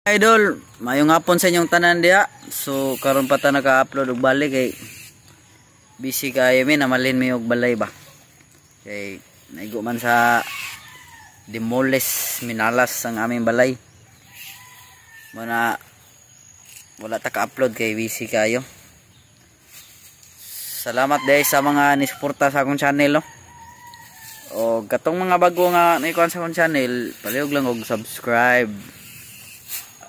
Idol, mayong hapon sa inyong tanan diha. So karon pa ta naka-upload og balik kay busy kayo mi namalin mi og balay ba. Kay naigo man sa demolish minalas ang aming balay. Mana wala ta ka-upload kay busy kayo. Salamat dahil sa mga nisuporta sa akong channel no. O katong mga bago nga naikuan sa akong channel, palihog lang og subscribe.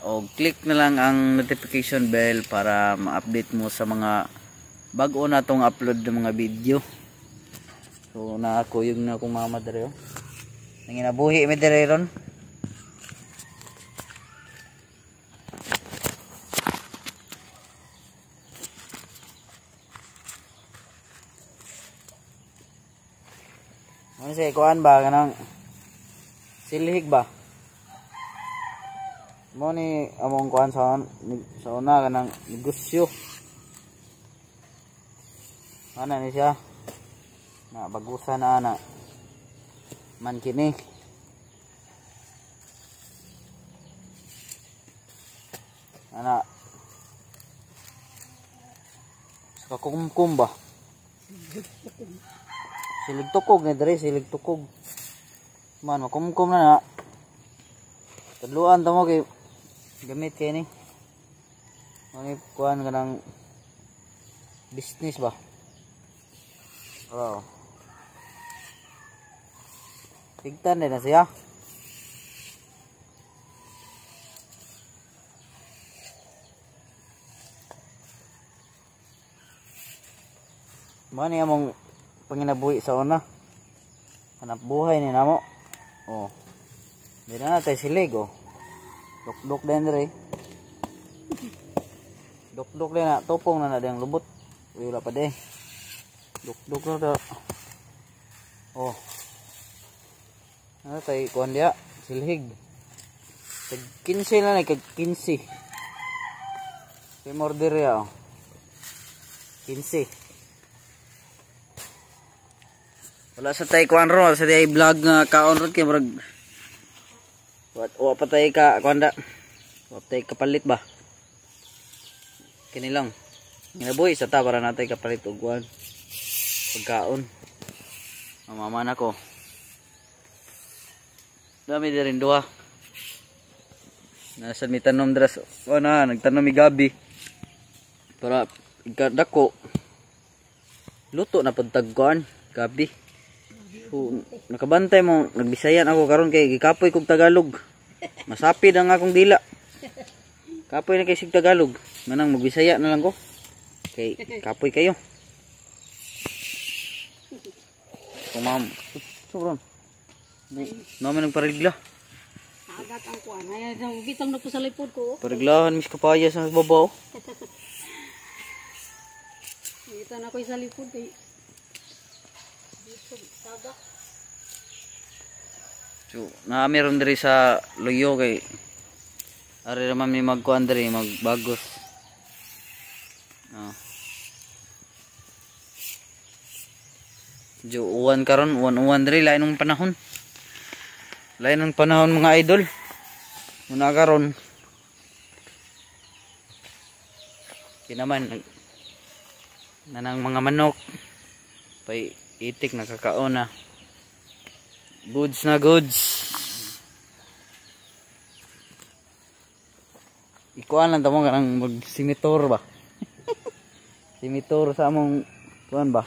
O click na lang ang notification bell para ma-update mo sa mga bago na tong upload ng mga video. So na ako yung na akong mama dere oh. Nanginabuhi mi dere ron. Ano siya kuan ba kanang silihig ba? Mo ni among kuan sa una kanang negosyo. Ana ni siya? Na bagusan na ana. Man kini. Ana. Sa kumkum ba? Silig tukog ni dere, silig tukog. Man makumkum na na. Tadluan ta mo kay gamit kay ni. Ano kuan kanang business ba? Oh. Tigtan din na siya. Mani among panginabuhi sa una. Hanap buhay ni namo. Oh. Di na tayo silig oh. Dok-dok din rin. Dok-dok din na. Tupong na na din lubot. Wala pa din. Dok-dok na da. Oh. Ano tayo kuhan dia? Silhig. Kag 15 na na. Kag 15. Kay morder ya oh. 15. Wala sa tayo kuhan ron. Wala sa tayo vlog nga kaon ron. Kaya marag wa pa tayo ka kuanda. Wa pa tayo kapalit ba? Kini lang. Nginabuhi sa ta para natay kapalit og kuan. Pagkaon. Mama na ko. Dami din rin duha. Nasa mi tanom dras. O na, nagtanom mi gabi. Para dako. Luto na pagtagkuan. Gabi. So, nakabantay mo, nagbisayan ako karon kay gikapoy kog Tagalog. Masapid ang akong dila. Kapoy na kay sig Tagalog. Manang magbisaya na lang ko. Kay kapoy kayo. Kumam. Sobrang. Naman nagparigla. Agat ang kuan. Ay bitang na ko sa lipod ko. Pariglahan mis kapaya sa babaw. Kita na ko sa lipod kay saga. So, meron diri sa luyo kay ari naman may magkuan diri magbagos. Ah. Jo uwan karon, uwan diri lain ng panahon. Lain ng panahon mga idol. Muna karon. Kinaman nanang mga manok. Pay itik nakakaon na. Goods na goods. Ikuan lang tamo kanang mag-simitor ba? Simitor sa among kuan ba?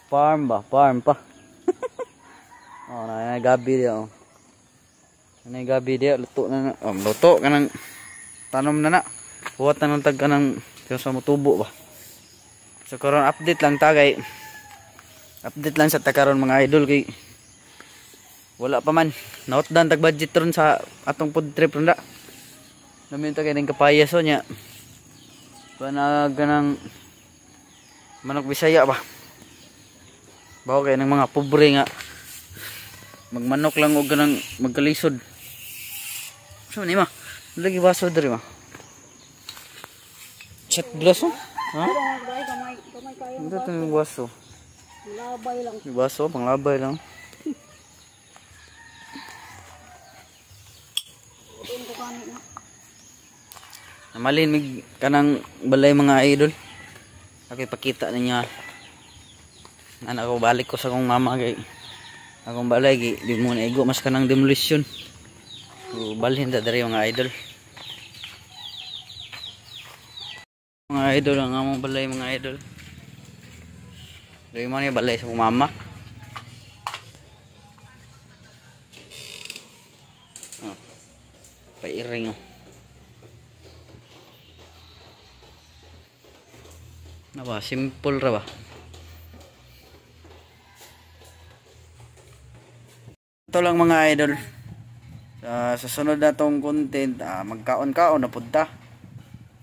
Farm ba? Farm pa. Oh, na gabi dia oh. Ana gabi dia luto na. Oh, luto kanang tanom na na. Buhat na ng tag kanang sa motubo ba. So karon update lang ta kay update lang sa takaron mga idol kay wala pa man nautdan tag budget ron sa atong food trip ron da. Namin ta kay ning kapayaso nya. Panag ganang manok Bisaya ba. Bawo kay nang mga pobre nga magmanok lang og ganang magkalisod. So ni ma, lagi baso diri ma. Chat glass oh. Ha? Gamay kayo. Ito tong baso. Labay lang. Baso panglabay lang. kuan na. Namalimig kanang balay mga idol. Okay, pakita niya. Anak ko balik ko sa akong mama kay akong balay di mo na igo mas kanang demolition. So, balhin da diri mga idol. Mga idol ang among balay mga idol. Diri mo ni balay sa akong mama. Oh. Pairing oh. Na ba, simple ra ba? Ito lang mga idol. Sa sunod na tong content, magkaon-kaon na punta.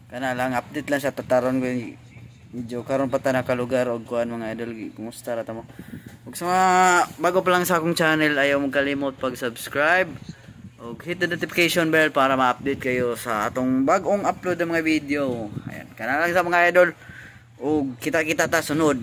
Kana lang update lang sa tataron ko medyo karon pa ta nakalugar og kuan mga idol. Kumusta ra ta mo? Ug sa mga bago pa lang sa akong channel, ayaw mo kalimot pag-subscribe ug hit the notification bell para ma-update kayo sa atong bagong upload ng mga video. Ayan, kana lang sa mga idol. O kita-kita ta sunod.